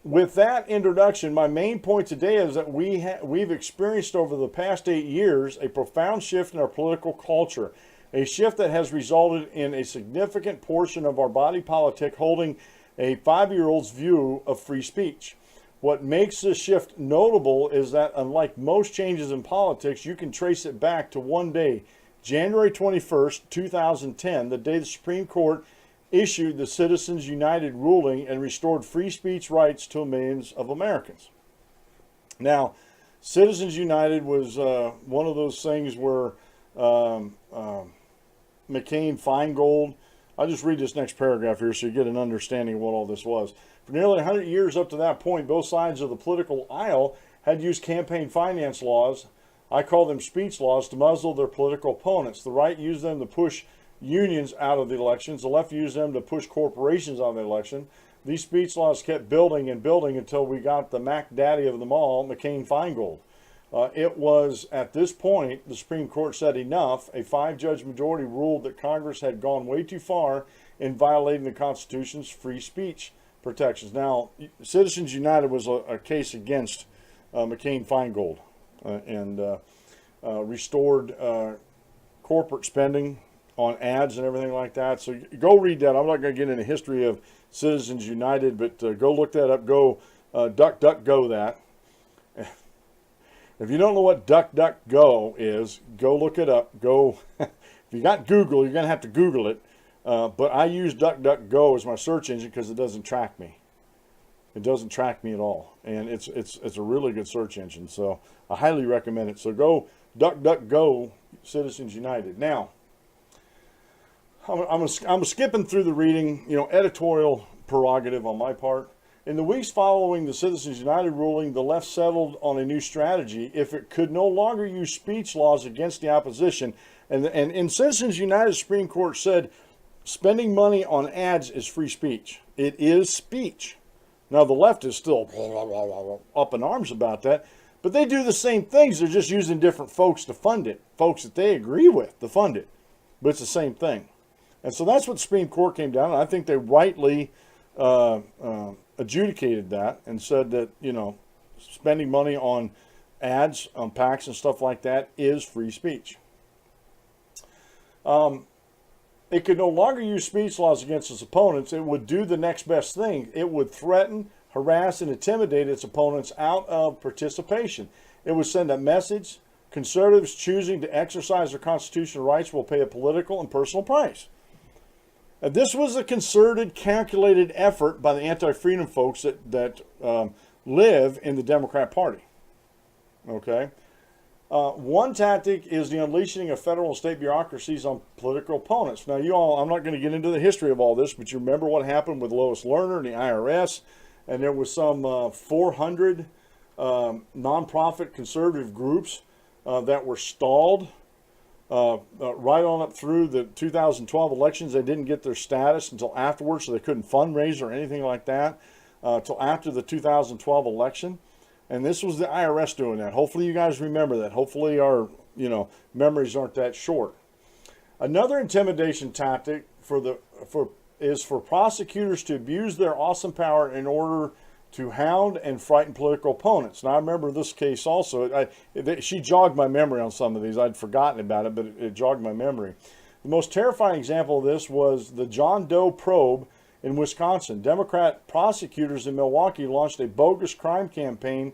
with that introduction, my main point today is that we've experienced over the past 8 years a profound shift in our political culture, a shift that has resulted in a significant portion of our body politic holding a 5-year-old's view of free speech. What makes this shift notable is that unlike most changes in politics, you can trace it back to one day, January 21st, 2010, the day the Supreme Court issued the Citizens United ruling and restored free speech rights to millions of Americans. Now, Citizens United was one of those things where McCain-Feingold, I'll just read this next paragraph here so you get an understanding of what all this was. For nearly 100 years up to that point, both sides of the political aisle had used campaign finance laws, I call them speech laws, to muzzle their political opponents. The right used them to push unions out of the elections. The left used them to push corporations out of the election. These speech laws kept building and building until we got the Mac Daddy of them all, McCain-Feingold. It was at this point the Supreme Court said enough. A 5-judge majority ruled that Congress had gone way too far in violating the Constitution's free speech protections. Now, Citizens United was a case against McCain-Feingold, and restored corporate spending on ads and everything like that. So go read that. I'm not going to get into the history of Citizens United, but go look that up. Go DuckDuckGo that. If you don't know what DuckDuckGo is, go look it up. Go. If you got Google, you're going to have to Google it. But I use DuckDuckGo as my search engine because it doesn't track me. It doesn't track me at all, and it's a really good search engine. So I highly recommend it. So go DuckDuckGo Citizens United. Now, I'm skipping through the reading, editorial prerogative on my part. In the weeks following the Citizens United ruling, the left settled on a new strategy. If it could no longer use speech laws against the opposition, and in Citizens United, Supreme Court said spending money on ads is free speech. It is speech. Now, the left is still up in arms about that, but they do the same things. They're just using different folks to fund it, folks that they agree with to fund it, but it's the same thing. And so that's what the Supreme Court came down, and I think they rightly adjudicated that and said that, spending money on ads, on PACs and stuff like that is free speech. It could no longer use speech laws against its opponents. It would do the next best thing. It would threaten, harass, and intimidate its opponents out of participation. It would send a message: conservatives choosing to exercise their constitutional rights will pay a political and personal price. And this was a concerted, calculated effort by the anti-freedom folks that live in the Democrat Party. Okay? One tactic is the unleashing of federal and state bureaucracies on political opponents. Now, I'm not going to get into the history of all this, but you remember what happened with Lois Lerner and the IRS, and there was some 400 nonprofit conservative groups that were stalled right on up through the 2012 elections. They didn't get their status until afterwards, so they couldn't fundraise or anything like that until after the 2012 election. And this was the IRS doing that. Hopefully you guys remember that. Hopefully our memories aren't that short. Another intimidation tactic is for prosecutors to abuse their awesome power in order to hound and frighten political opponents. Now, I remember this case also. She jogged my memory on some of these. I'd forgotten about it, but it jogged my memory. The most terrifying example of this was the John Doe probe in Wisconsin. Democrat prosecutors in Milwaukee launched a bogus crime campaign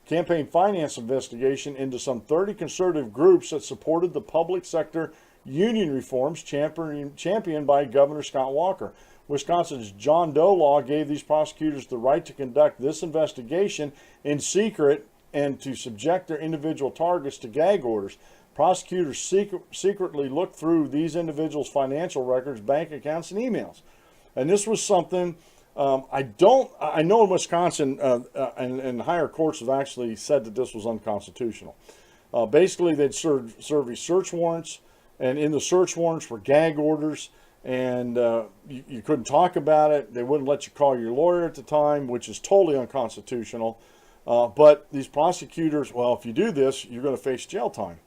finance investigation into some 30 conservative groups that supported the public sector union reforms championed by Governor Scott Walker. Wisconsin's John Doe law gave these prosecutors the right to conduct this investigation in secret and to subject their individual targets to gag orders. Prosecutors secretly looked through these individuals' financial records, bank accounts, and emails. And this was something I know in Wisconsin and higher courts have actually said that this was unconstitutional. Basically, they'd serve these search warrants, and in the search warrants were gag orders, and you couldn't talk about it. They wouldn't let you call your lawyer at the time, which is totally unconstitutional. But these prosecutors, well, if you do this, you're going to face jail time.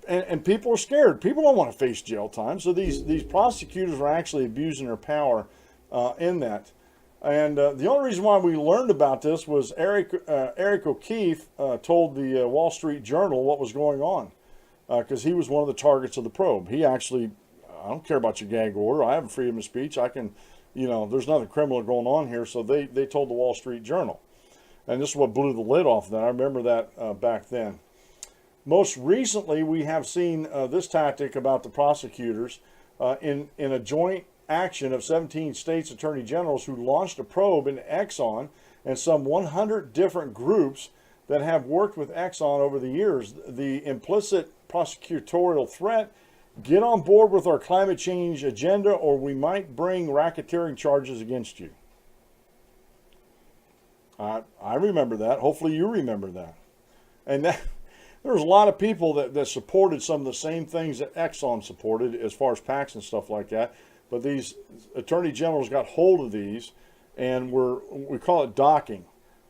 And people are scared. People don't want to face jail time. So these prosecutors are actually abusing their power in that. And the only reason why we learned about this was Eric O'Keefe told the Wall Street Journal what was going on, because he was one of the targets of the probe. He actually, I don't care about your gag order. I have freedom of speech. I can, there's nothing criminal going on here. So they told the Wall Street Journal. And this is what blew the lid off of that. I remember that back then. Most recently, we have seen this tactic about the prosecutors in a joint action of 17 states' attorney generals who launched a probe into Exxon and some 100 different groups that have worked with Exxon over the years. The implicit prosecutorial threat: get on board with our climate change agenda or we might bring racketeering charges against you. I remember that. Hopefully you remember that. And that, there's a lot of people that supported some of the same things that Exxon supported as far as PACs and stuff like that. But these attorney generals got hold of these, and we call it docking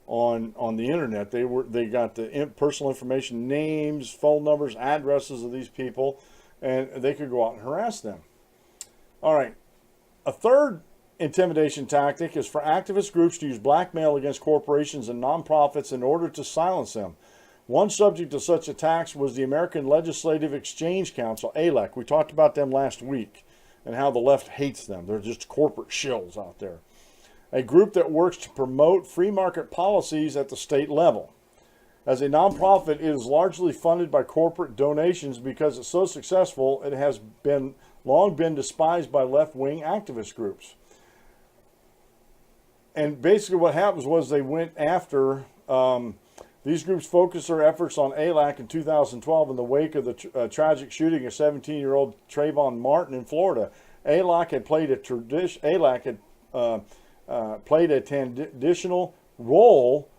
on the internet. They got the personal information, names, phone numbers, addresses of these people, and they could go out and harass them. All right, a third intimidation tactic is for activist groups to use blackmail against corporations and nonprofits in order to silence them. One subject of such attacks was the American Legislative Exchange Council, ALEC. We talked about them last week and how the left hates them. They're just corporate shills out there. A group that works to promote free market policies at the state level. As a nonprofit, it is largely funded by corporate donations because it's so successful. It has long been despised by left-wing activist groups. And basically what happened was they went after, these groups focused their efforts on ALAC in 2012 in the wake of the tragic shooting of 17-year-old Trayvon Martin in Florida. ALAC had played a traditional role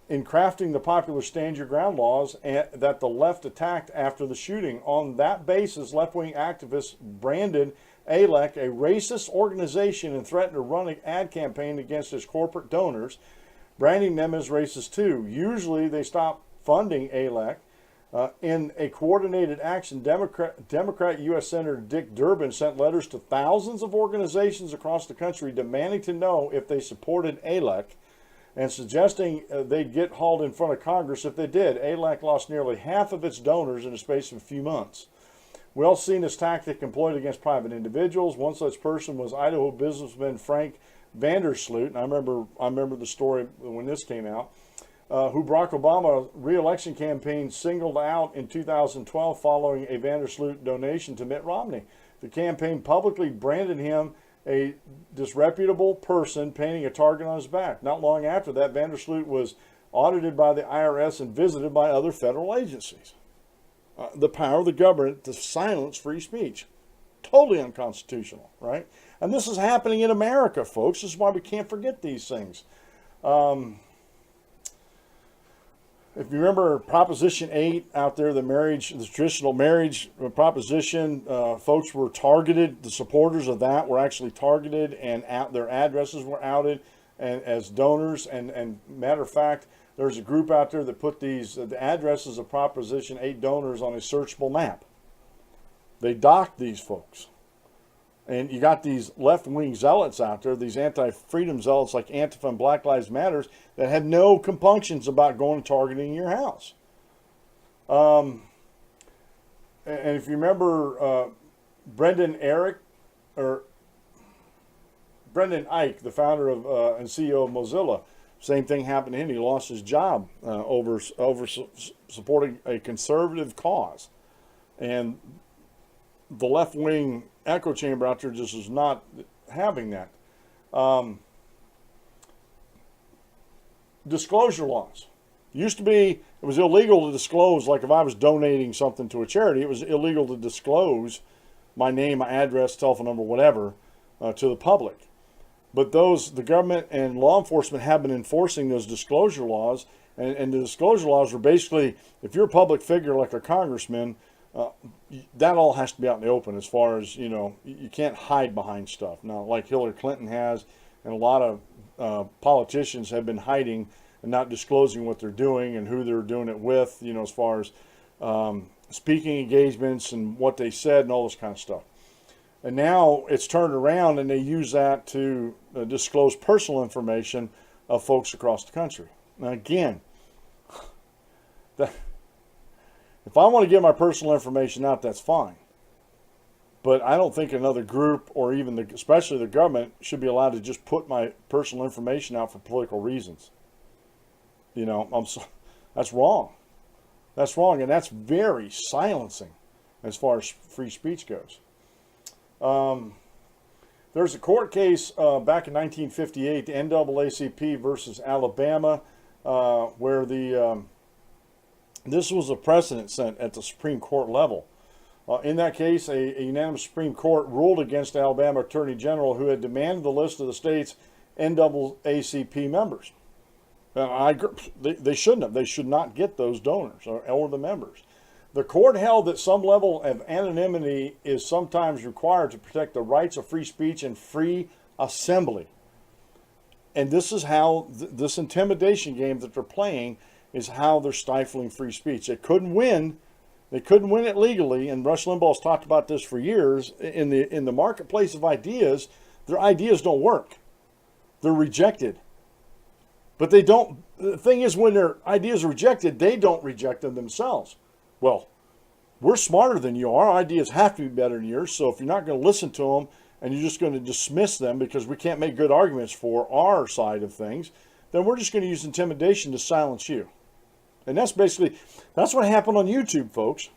in crafting the popular stand your ground laws that the left attacked after the shooting. On that basis, left-wing activists branded ALEC a racist organization and threatened to run an ad campaign against its corporate donors, branding them as racist too. Usually they stop funding ALEC. In a coordinated action, Democrat U.S. Senator Dick Durbin sent letters to thousands of organizations across the country demanding to know if they supported ALEC and suggesting they'd get hauled in front of Congress if they did. ALEC lost nearly half of its donors in the space of a few months. We all seen this tactic employed against private individuals. One such person was Idaho businessman Frank Vandersloot, and I remember the story when this came out, who Barack Obama's re-election campaign singled out in 2012 following a Vandersloot donation to Mitt Romney. The campaign publicly branded him a disreputable person, painting a target on his back. Not long after that, Vandersloot was audited by the IRS and visited by other federal agencies. The power of the government to silence free speech. Totally unconstitutional, right? And this is happening in America, folks. This is why we can't forget these things. If you remember Proposition 8 out there, the traditional marriage proposition, folks were targeted. The supporters of that were actually targeted, and their addresses were outed as donors. And matter of fact, there's a group out there that put the addresses of Proposition 8 donors on a searchable map. They docked these folks. And you got these left-wing zealots out there, these anti-freedom zealots like Antifa and Black Lives Matter, that have no compunctions about going and targeting your house. And if you remember Brendan Ike, the founder of and CEO of Mozilla, same thing happened to him. He lost his job over supporting a conservative cause. And the left-wing echo chamber out there just is not having that. Disclosure laws. Used to be, it was illegal to disclose, like if I was donating something to a charity, it was illegal to disclose my name, my address, telephone number, whatever, to the public. But the government and law enforcement have been enforcing those disclosure laws, and the disclosure laws are basically, if you're a public figure like a congressman, that all has to be out in the open as far as, you can't hide behind stuff. Now, like Hillary Clinton has, and a lot of politicians have been hiding and not disclosing what they're doing and who they're doing it with, as far as speaking engagements and what they said and all this kind of stuff. And now it's turned around and they use that to disclose personal information of folks across the country. Now, again, if I want to get my personal information out, that's fine. But I don't think another group or even especially the government should be allowed to just put my personal information out for political reasons. That's wrong. That's wrong, and that's very silencing as far as free speech goes. There's a court case back in 1958, the NAACP versus Alabama, where this was a precedent set at the Supreme Court level. In that case, a unanimous Supreme Court ruled against Alabama Attorney General, who had demanded the list of the state's NAACP members. They shouldn't have. They should not get those donors or the members. The court held that some level of anonymity is sometimes required to protect the rights of free speech and free assembly. And this is how this intimidation game that they're playing is how they're stifling free speech. They couldn't win. They couldn't win it legally, and Rush Limbaugh's talked about this for years. In the marketplace of ideas, Their ideas don't work. They're rejected. But they don't, the thing is, when their ideas are rejected, they don't reject them themselves. Well, we're smarter than you are. Our ideas have to be better than yours. So if you're not going to listen to them and you're just going to dismiss them because we can't make good arguments for our side of things, then we're just going to use intimidation to silence you. And that's what happened on YouTube, folks.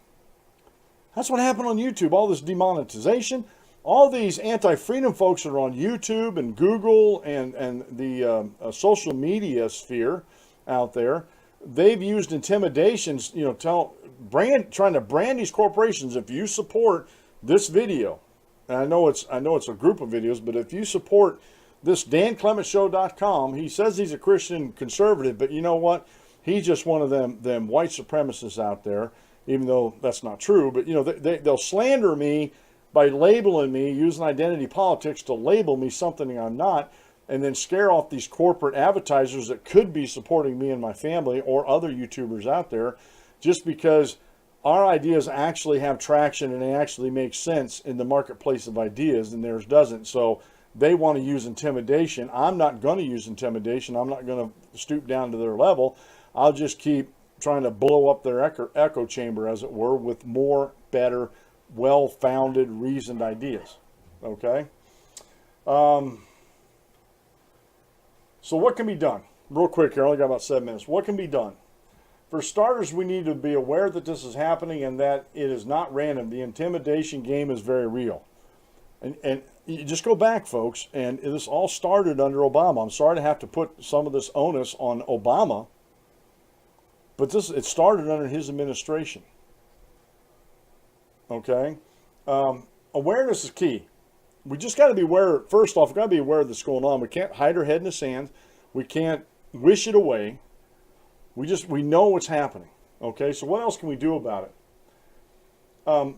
That's what happened on YouTube. All this demonetization, all these anti-freedom folks that are on YouTube and Google and the social media sphere out there, they've used intimidations, trying to brand these corporations. If you support this video, and I know it's a group of videos, but if you support this DanClementShow.com, he says he's a Christian conservative, but you know what? He's just one of them white supremacists out there, even though that's not true. But they'll slander me by labeling me, using identity politics to label me something I'm not, and then scare off these corporate advertisers that could be supporting me and my family or other YouTubers out there, just because our ideas actually have traction and they actually make sense in the marketplace of ideas and theirs doesn't. So they want to use intimidation. I'm not going to use intimidation. I'm not going to stoop down to their level. I'll just keep trying to blow up their echo chamber, as it were, with more, better, well-founded, reasoned ideas. Okay? So what can be done? Real quick here, I only got about 7 minutes. What can be done? For starters, we need to be aware that this is happening and that it is not random. The intimidation game is very real. And you just go back, folks, and this all started under Obama. I'm sorry to have to put some of this onus on Obama, but it started under his administration. Okay? Awareness is key. We just got to be aware. First off, we've got to be aware of this going on. We can't hide our head in the sand. We can't wish it away. We know what's happening. Okay, so what else can we do about it?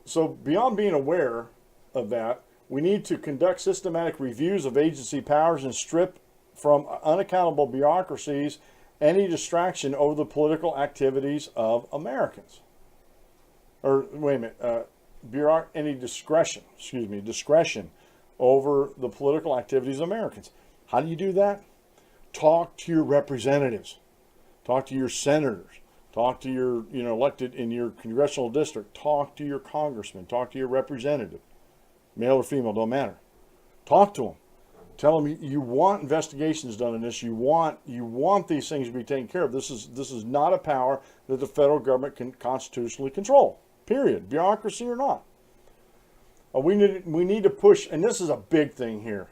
So beyond being aware of that, we need to conduct systematic reviews of agency powers and strip from unaccountable bureaucracies any distraction over the political activities of Americans. Or wait a minute, any discretion over the political activities of Americans. How do you do that? Talk to your representatives. Talk to your senators. Talk to your, elected in your congressional district. Talk to your congressman. Talk to your representative. Male or female, don't matter. Talk to them. Tell them you want investigations done in this. You want these things to be taken care of. This is not a power that the federal government can constitutionally control. Period. Bureaucracy or not. We need to push, and this is a big thing here.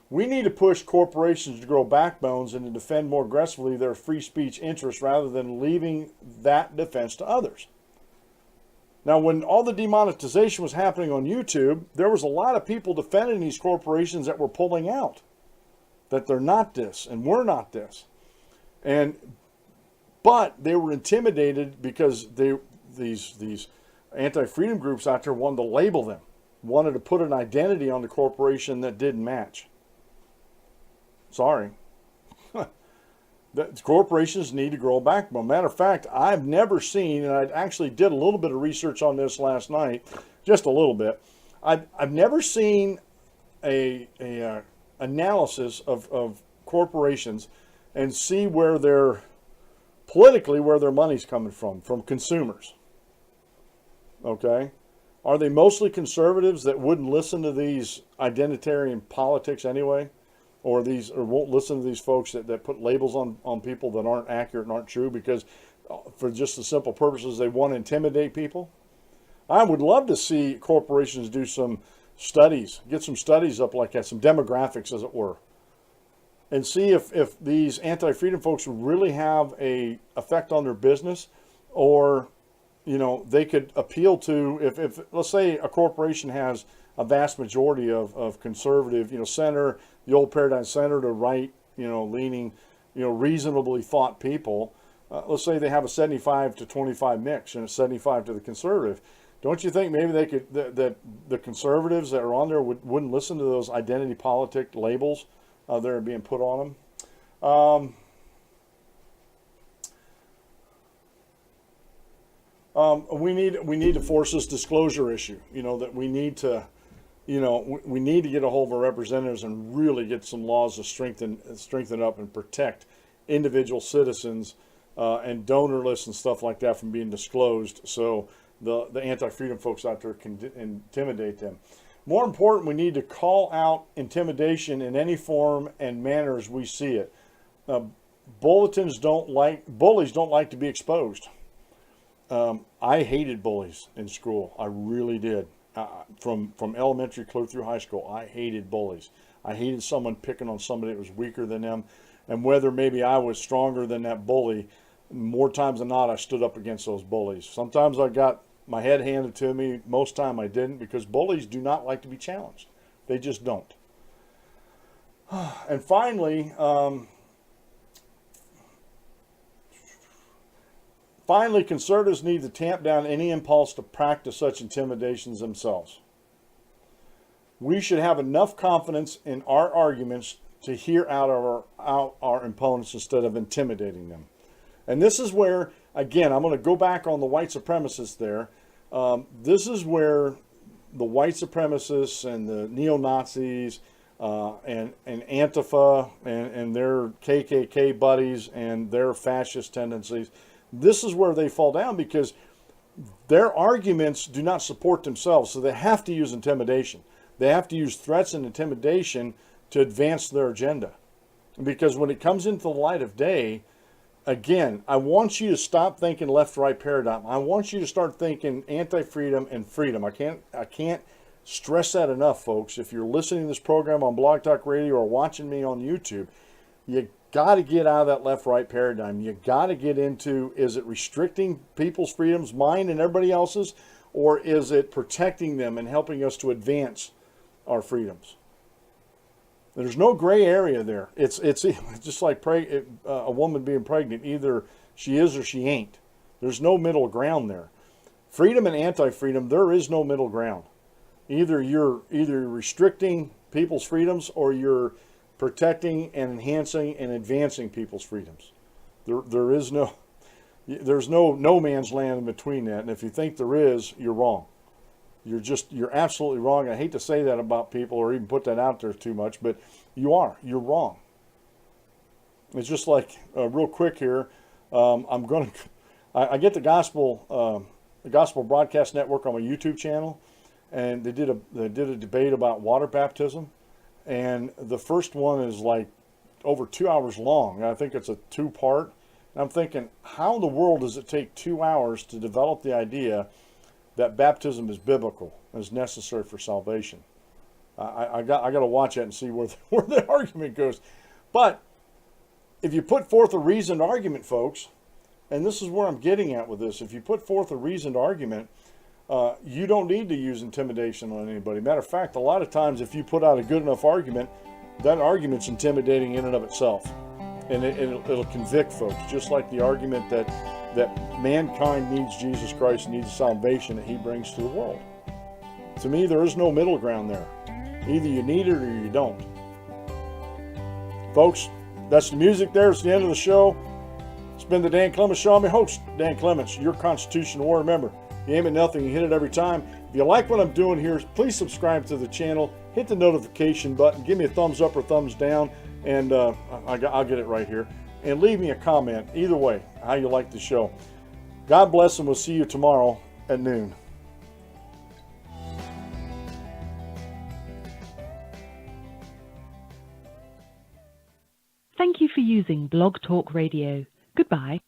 We need to push corporations to grow backbones and to defend more aggressively their free speech interests rather than leaving that defense to others. Now, when all the demonetization was happening on YouTube, there was a lot of people defending these corporations that were pulling out, that they're not this and we're not this. But they were intimidated because these anti-freedom groups out there wanted to label them, wanted to put an identity on the corporation that didn't match. Sorry. The corporations need to grow a backbone. Matter of fact, I've never seen, and I actually did a little bit of research on this last night, just a little bit. I've never seen a analysis of corporations and see where they're politically where their money's coming from consumers. Okay? Are they mostly conservatives that wouldn't listen to these identitarian politics anyway? Or won't listen to these folks that put labels on people that aren't accurate and aren't true because for just the simple purposes they want to intimidate people? I would love to see corporations do some studies, get some studies up like that, some demographics as it were, and see if these anti-freedom folks really have a effect on their business, or they could appeal to, if let's say a corporation has a vast majority of conservative, center, the old paradigm center to right, leaning, reasonably thought people. Let's say they have a 75 to 25 mix and a 75 to the conservative. Don't you think maybe they could, that the conservatives that are on there wouldn't listen to those identity politic labels that are being put on them? We need to force this disclosure issue. That we need to we need to get a hold of our representatives and really get some laws to strengthen up and protect individual citizens and donor lists and stuff like that from being disclosed, so the anti-freedom folks out there can intimidate them. More important, we need to call out intimidation in any form and manner as we see it. Bullies don't like to be exposed. I hated bullies in school. I really did. From elementary clear through high school, I hated bullies. I hated someone picking on somebody that was weaker than them. And whether maybe I was stronger than that bully, more times than not, I stood up against those bullies. Sometimes I got my head handed to me. Most time I didn't, because bullies do not like to be challenged. They just don't. And finally, conservatives need to tamp down any impulse to practice such intimidations themselves. We should have enough confidence in our arguments to hear out our opponents instead of intimidating them. And this is where, again, I'm going to go back on the white supremacists there. This is where the white supremacists and the neo-Nazis and Antifa and their KKK buddies and their fascist tendencies, this is where they fall down, because their arguments do not support themselves, so they have to use intimidation. They have to use threats and intimidation to advance their agenda. Because when it comes into the light of day, again, I want you to stop thinking left-right paradigm. I want you to start thinking anti-freedom and freedom. I can't stress that enough, folks. If you're listening to this program on Blog Talk Radio or watching me on YouTube, you got to get out of that left-right paradigm. You got to get into, is it restricting people's freedoms, mine and everybody else's, or is it protecting them and helping us to advance our freedoms? There's no gray area there. It's just like a woman being pregnant. Either she is or she ain't. There's no middle ground there. Freedom and anti-freedom, there is no middle ground. Either you're restricting people's freedoms or you're protecting and enhancing and advancing people's freedoms. There's no man's land in between that. And if you think there is, you're wrong. You're absolutely wrong. I hate to say that about people or even put that out there too much, but you're wrong. It's just like, real quick here, I get the Gospel Broadcast Network on my YouTube channel, and they did a debate about water baptism. And the first one is like over 2 hours long. I think it's a two-part. And I'm thinking, how in the world does it take 2 hours to develop the idea that baptism is biblical and is necessary for salvation? I got to watch that and see where the argument goes. But if you put forth a reasoned argument, folks, and this is where I'm getting at with this, if you put forth a reasoned argument, you don't need to use intimidation on anybody. Matter of fact, a lot of times if you put out a good enough argument, that argument's intimidating in and of itself. And it'll convict folks, just like the argument that mankind needs Jesus Christ, needs the salvation that he brings to the world. To me, there is no middle ground there. Either you need it or you don't. Folks, that's the music there. It's the end of the show. It's been the Dan Clements Show. I'm your host, Dan Clements, your Constitution War member. You aim at nothing, you hit it every time. If you like what I'm doing here, please subscribe to the channel. Hit the notification button. Give me a thumbs up or thumbs down, and I'll get it right here. And leave me a comment, either way, how you like the show. God bless, and we'll see you tomorrow at noon. Thank you for using Blog Talk Radio. Goodbye.